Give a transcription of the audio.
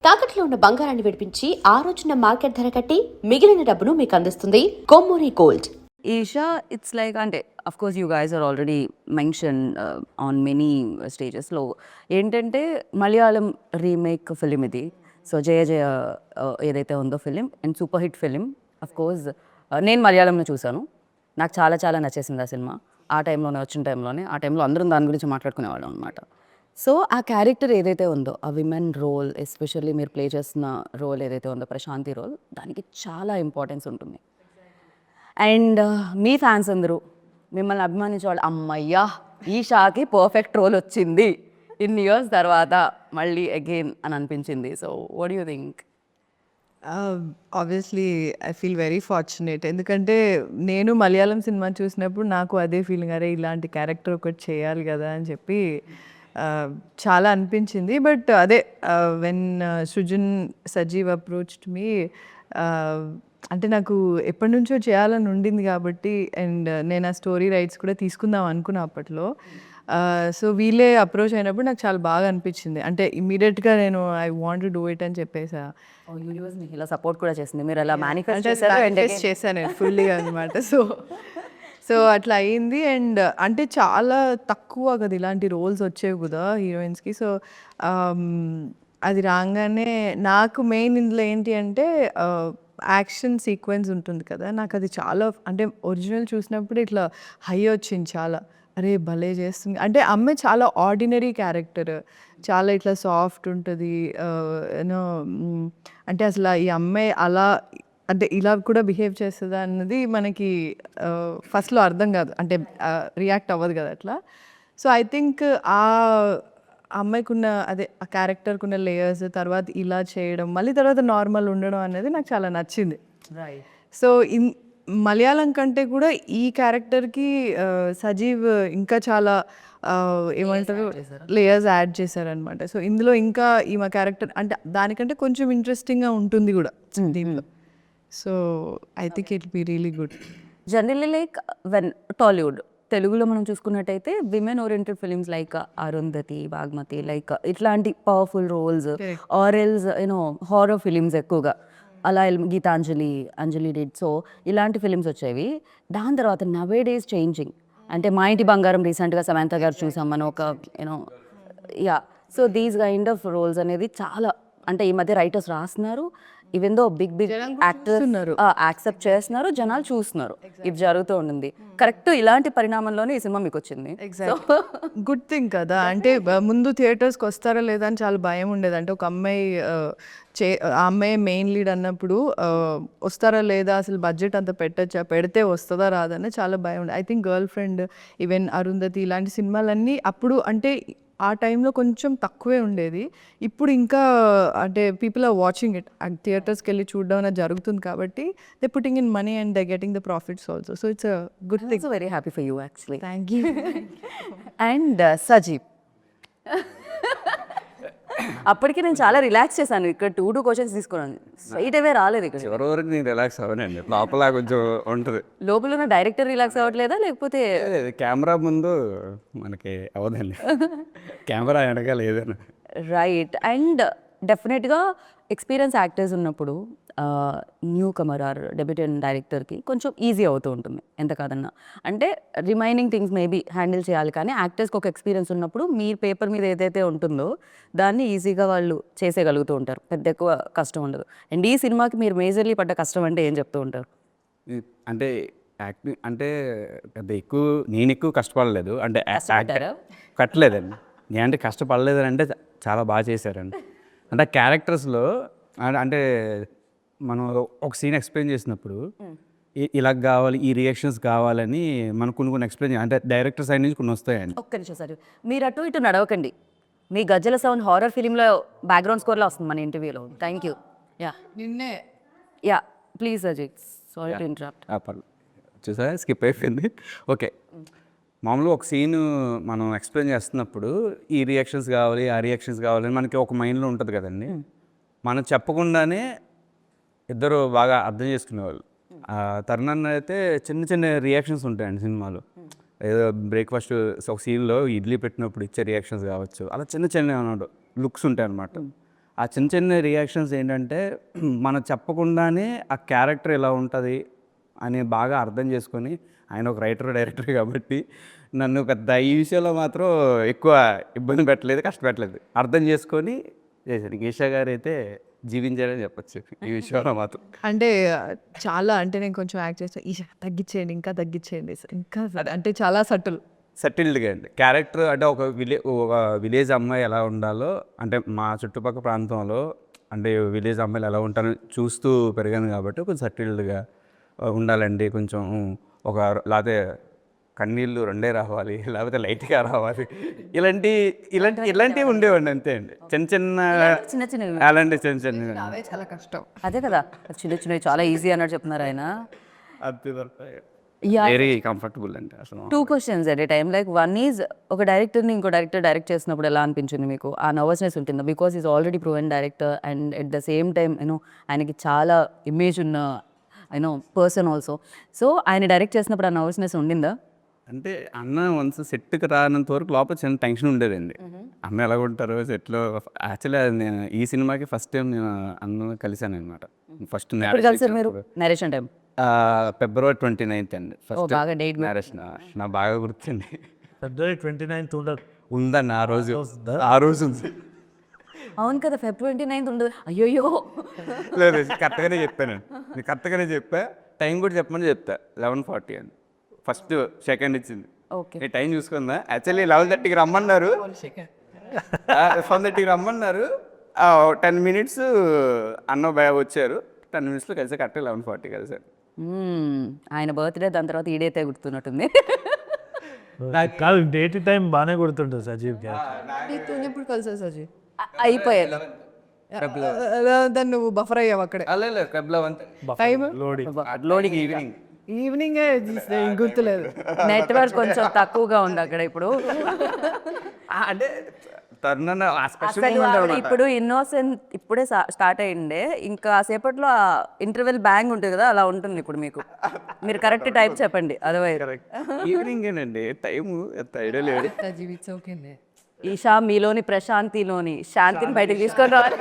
తాకట్లో ఉన్న బంగారాన్ని విడిపించి ఆ రోజున మార్కెట్ ధర కట్టి మిగిలిన డబ్బును మీకు అందిస్తుంది Kommuri gold. Isha, it's like, and of course, you guys are already mentioned on many stages. లో ఏంటంటే మలయాళం రీమేక్ ఫిలిం ఇది. సో జయ జయ ఏదైతే ఉందో film and super hit film. Of course నేను మలయాళంలో చూశాను. నాకు చాలా చాలా నచ్చేసింది ఆ సినిమా. ఆ టైంలోనే వచ్చిన టైంలోనే ఆ టైంలో అందరం దాని గురించి మాట్లాడుకునేవాళ్ళం అనమాట. సో ఆ క్యారెక్టర్ ఏదైతే ఉందో ఆ విమెన్ రోల్, ఎస్పెషల్లీ మీరు ప్లే చేస్తున్న రోల్ ఏదైతే ఉందో ప్రశాంతి రోల్, దానికి చాలా ఇంపార్టెన్స్ ఉంటుంది. అండ్ మీ ఫ్యాన్స్ అందరూ మిమ్మల్ని అభిమానించేవాళ్ళు, అమ్మయ్యా ఈషాకి పర్ఫెక్ట్ రోల్ వచ్చింది ఇన్ని ఇయర్స్ తర్వాత మళ్ళీ అగైన్ అని అనిపించింది. So what you think? Obviously I feel very fortunate. ఎందుకంటే నేను మలయాళం సినిమా చూసినప్పుడు నాకు అదే ఫీలింగ్, అరే ఇలాంటి క్యారెక్టర్ ఒకటి చేయాలి కదా అని చెప్పి చాలా అనిపించింది. బట్ అదే when Srujan Sajeev approached me, అంటే నాకు ఎప్పటి నుంచో చేయాలని ఉండింది కాబట్టి, అండ్ నేను ఆ స్టోరీ రైట్స్ కూడా తీసుకుందాం అనుకున్నా అప్పట్లో. సో వీళ్ళే అప్రోచ్ అయినప్పుడు నాకు చాలా బాగా అనిపించింది. అంటే ఇమ్మీడియట్గా నేను I want to do it అని చెప్పేసా. యూనివర్స్ మీకు ఇలా సపోర్ట్ కూడా చేసింది, మీరు అలా మేనిఫెస్ట్ చేశాను నేను ఫుల్లీగా అనమాట. సో అట్లా అయ్యింది. అండ్ అంటే చాలా తక్కువ కదా ఇలాంటి రోల్స్ వచ్చేవి కదా హీరోయిన్స్కి. సో అది రాగానే నాకు మెయిన్ ఇందులో ఏంటి అంటే యాక్షన్ సీక్వెన్స్ ఉంటుంది కదా, నాకు అది చాలా, అంటే ఒరిజినల్ చూసినప్పుడు ఇట్లా హై వచ్చింది చాలా. అరే భలే చేస్తుంది. అంటే అమ్మాయి చాలా ఆర్డినరీ క్యారెక్టర్, చాలా ఇట్లా సాఫ్ట్ ఉంటుంది యూనో. అంటే అసలు ఈ అమ్మాయి అలా అంటే ఇలా కూడా బిహేవ్ చేస్తుందా అన్నది మనకి ఫస్ట్లో అర్థం కాదు, అంటే రియాక్ట్ అవ్వదు కదా అట్లా. సో ఐ థింక్ ఆ అమ్మాయికి ఉన్న అదే ఆ క్యారెక్టర్కి ఉన్న లేయర్స్, తర్వాత ఇలా చేయడం, మళ్ళీ తర్వాత నార్మల్ ఉండడం అనేది నాకు చాలా నచ్చింది. సో మలయాళం కంటే కూడా ఈ క్యారెక్టర్కి సజీవ్ ఇంకా చాలా ఏమంటారు లేయర్స్ యాడ్ చేశారనమాట. సో ఇందులో ఇంకా ఈమె క్యారెక్టర్ అంటే దానికంటే కొంచెం ఇంట్రెస్టింగ్గా ఉంటుంది కూడా దీంట్లో. So I think it be really good. Generally like when Tollywood తెలుగులో మనం చూసుకున్నట్టయితే women oriented films like Arundhati, Bhaagamathie, like ఇట్లాంటి powerful roles, or else you know horror films ఎక్కువగా, అలా గీతాంజలి, అంజలి డిడ్. సో ఇలాంటి ఫిలిమ్స్ వచ్చేవి. దాని తర్వాత నవే డేస్ చేంజింగ్, అంటే మా ఇంటి బంగారం రీసెంట్గా సమంత గారు చూసాం మనం ఒక you know yeah. So these kind of roles అనేది చాలా, అంటే ఈ మధ్య రైటర్స్ రాస్తున్నారు, even though big actors accept చేస్తున్నారు, జనాలు చూస్తున్నారు. ఇది జరుగుతూ ఉంటుంది. కరెక్ట్ ఇలాంటి పరిణామంలోనే ఈ సినిమా మీకు వచ్చింది. గుడ్ థింగ్ కదా. అంటే ముందు థియేటర్స్కి వస్తారా లేదా అని చాలా భయం ఉండేది. అంటే ఒక అమ్మాయి ఆ అమ్మాయి మెయిన్ లీడ్ అన్నప్పుడు వస్తారా లేదా, అసలు బడ్జెట్ అంత పెట్టచ్చా, పెడితే వస్తుందా రాదని చాలా భయం ఉండేది. I think girl friend, even Arundhati ఇలాంటి సినిమాలన్నీ అప్పుడు అంటే ఆ టైంలో కొంచెం తక్కువే ఉండేది. ఇప్పుడు ఇంకా అంటే పీపుల్ ఆర్ వాచింగ్ ఇట్, థియేటర్స్కి వెళ్ళి చూడడం అనేది జరుగుతుంది కాబట్టి they putting in money and they getting the profits also. So it's a good thing. Very happy for you actually. Thank you. And Sajeev, అప్పటికి నేను చాలా రిలాక్స్ చేశాను. ఇక్కడ 2 క్వశ్చన్స్ తీసుకున్నాను, స్ట్రైట్ అవే రాలేదు. ఇక్కడ చివరి వరకు నేను రిలాక్స్ అవ్వనండి, లోపల కొంచెం ఉంటుంది. లోపల ఉన్న డైరెక్టర్ రిలాక్స్ అవ్వట్లేదా లేకపోతే కెమెరా ముందు మనకి అవ్వదండి, కెమెరా వెనకాల ఏదైనా. రైట్. అండ్ డెఫినెట్గా ఎక్స్పీరియన్స్ యాక్టర్స్ ఉన్నప్పుడు న్యూ కమర్ ఆర్ డెబ్యూటెంట్ డైరెక్టర్కి కొంచెం ఈజీ అవుతూ ఉంటుంది, ఎంత కాదన్నా. అంటే రిమైనింగ్ థింగ్స్ మేబీ హ్యాండిల్ చేయాలి, కానీ యాక్టర్స్కి ఒక ఎక్స్పీరియన్స్ ఉన్నప్పుడు మీ పేపర్ మీద ఏదైతే ఉంటుందో దాన్ని ఈజీగా వాళ్ళు చేసేయగలుగుతూ ఉంటారు, పెద్ద ఎక్కువ కష్టం ఉండదు. అండ్ ఈ సినిమాకి మీరు మేజర్లీ పడ్డ కష్టం అంటే ఏం చెప్తూ ఉంటారు? అంటే యాక్టింగ్ అంటే పెద్ద నేను ఎక్కువ కష్టపడలేదు, అంటే కట్టలేదండి. నేనంటే కష్టపడలేదని అంటే చాలా బాగా చేశారండి. అంటే క్యారెక్టర్స్లో అంటే మనం ఒక సీన్ ఎక్స్ప్లెయిన్ చేసినప్పుడు ఇలా కావాలి, ఈ రియాక్షన్స్ కావాలని మనం కొన్ని ఎక్స్ప్లెయిన్ చేయాలి. అంటే డైరెక్టర్ సైడ్ నుంచి కొన్ని వస్తాయండి. ఒక్క నిమిషం సార్, మీరు అటు ఇటు నడవకండి. మీ గజ్జల సౌండ్ హారర్ ఫిలింలో బ్యాక్గ్రౌండ్ స్కోర్లో వస్తుంది మన ఇంటర్వ్యూలో. Thank you. యా నిన్నే yeah please Ajay, sorry to interrupt. చూసారా, స్కిప్ అయిపోయింది. ఓకే, మామూలుగా ఒక సీన్ మనం ఎక్స్ప్లెయిన్ చేస్తున్నప్పుడు ఈ రియాక్షన్స్ కావాలి, ఆ రియాక్షన్స్ కావాలని మనకి ఒక మైండ్లో ఉంటుంది కదండి. మనం చెప్పకుండానే ఇద్దరు బాగా అర్థం చేసుకునేవాళ్ళు. తరుణాన్ని అయితే చిన్న చిన్న రియాక్షన్స్ ఉంటాయండి సినిమాలో. ఏదో బ్రేక్ఫాస్ట్ ఒక సీన్లో ఇడ్లీ పెట్టినప్పుడు ఇచ్చే రియాక్షన్స్ కావచ్చు, అలా చిన్న చిన్న లుక్స్ ఉంటాయి అన్నమాట. ఆ చిన్న చిన్న రియాక్షన్స్ ఏంటంటే మనం చెప్పకుండానే ఆ క్యారెక్టర్ ఎలా ఉంటుంది అని బాగా అర్థం చేసుకొని, ఆయన ఒక రైటర్ డైరెక్టర్ కాబట్టి నన్ను పెద్ద ఈ విషయంలో మాత్రం ఎక్కువ ఇబ్బంది పెట్టలేదు, కష్టపెట్టలేదు, అర్థం చేసుకొని చేశాను. ఈషా గారు అయితే జీవించారని చెప్పొచ్చు ఈ విషయంలో మాత్రం. అంటే చాలా అంటే నేను కొంచెం యాక్ట్ చేస్తాను, ఈ తగ్గించేయండి, ఇంకా తగ్గించేయండి, ఇంకా అంటే చాలా సటిల్. సెటిల్డ్గా అండి క్యారెక్టర్. అంటే ఒక విలేజ్ అమ్మాయి ఎలా ఉండాలో, అంటే మా చుట్టుపక్కల ప్రాంతంలో అంటే విలేజ్ అమ్మాయిలు ఎలా ఉంటారో చూస్తూ పెరిగాను కాబట్టి కొంచెం సెటిల్డ్గా ఉండాలండి. కొంచెం ఒక లేకపోతే కన్నీళ్ళు రెండే రావాలి, లేకపోతే లైట్గా రావాలి, ఇలాంటివి ఉండేవాడిని అంతే అండి. చిన్న చిన్నవి అలాంటి చిన్న అవే చాలా కష్టం. అదే కదా, చిన్న చిన్నవి చాలా ఈజీ అన్నట్టు చెప్తున్నారు ఆయన. వెరీ కంఫర్టబుల్ అండి అసలు. 2 questions at a time. Like one is, ఒక డైరెక్టర్ని ఇంకో డైరెక్టర్ డైరెక్ట్ చేసినప్పుడు ఎలా అనిపించింది మీకు? ఆ నర్వస్నెస్ ఉంటుందా? Because is already proven director and at the same time ఆయనకి చాలా ఇమేజ్ ఉన్న పర్సన్ ఆల్సో. సో ఆయన డైరెక్ట్ చేసినప్పుడు ఆ నర్వస్నెస్ ఉండిందా? అంటే అన్న వన్స్ సెట్కి రానంత వరకు లోపల చిన్న టెన్షన్ ఉండేదండి. అన్న ఎలా ఉంటారు సెట్లో. యాక్చువల్లీ నేను ఈ సినిమాకి ఫస్ట్ టైం నేను అన్న కలిశాను అనమాట. ఫస్ట్ ఎప్పుడు కలిసారు మీరు నరేషన్ టైం? February 29th అండి ఫస్ట్ బాగా డేట్ మ్యారేజ్. నాకు బాగా గుర్తుంది. February 29th ఉండదు. ఉందండి ఆ రోజు ఉంది. అవును కదా, February 29th ఉండదు. అయ్యోయ్యో, లేదు కరెక్ట్గానే చెప్పాను. నేను కరెక్ట్గానే చెప్పా. టైం కూడా చెప్పమని చెప్తా. 11:40 అని ఫస్ట్ సెకండ్ ఇచ్చింది. ఓకే. నేను టైం చూసుకుందా. యాక్చువల్లీ 11:30కి రమ్మన్నారు, 11:30కి రమ్మన్నారు. 10 minutes అన్న భయ వచ్చారు. 10 minutesలో కలిసి కరెక్ట్గా 11:40 కలిసారు. ఆయన బర్త్డే దాని తర్వాత ఈడైతే గుర్తున్నట్టుంది. కాదు, డేట్ టైం బాగానే గుర్తుంటుంది సజీవ్ గారు. ఎప్పుడు కలిసావు సజీ? అయిపోయారు. దాన్ని నువ్వు బఫర్ అయ్యావు అక్కడే. టైం లోడింగ్ ఈవినింగ్ గుర్తులేదు. నెట్వర్క్ కొంచెం తక్కువగా ఉంది అక్కడ ఇప్పుడు. అంటే అసలు ఇప్పుడు ఇన్నోసెంట్ ఇప్పుడే స్టార్ట్ అయ్యిండే, ఇంకా సేపట్లో ఇంటర్వెల్ బ్యాంగ్ ఉంటుంది కదా, అలా ఉంటుంది ఇప్పుడు మీకు. మీరు కరెక్ట్ టైప్ చెప్పండి. అదర్వైజ్ ఈవినింగేనండి టైము ఎంత ఐడియా లేదు. ఈషా మీలోని ప్రశాంతిలోని శాంతిని బయటకు తీసుకొని రావాలి.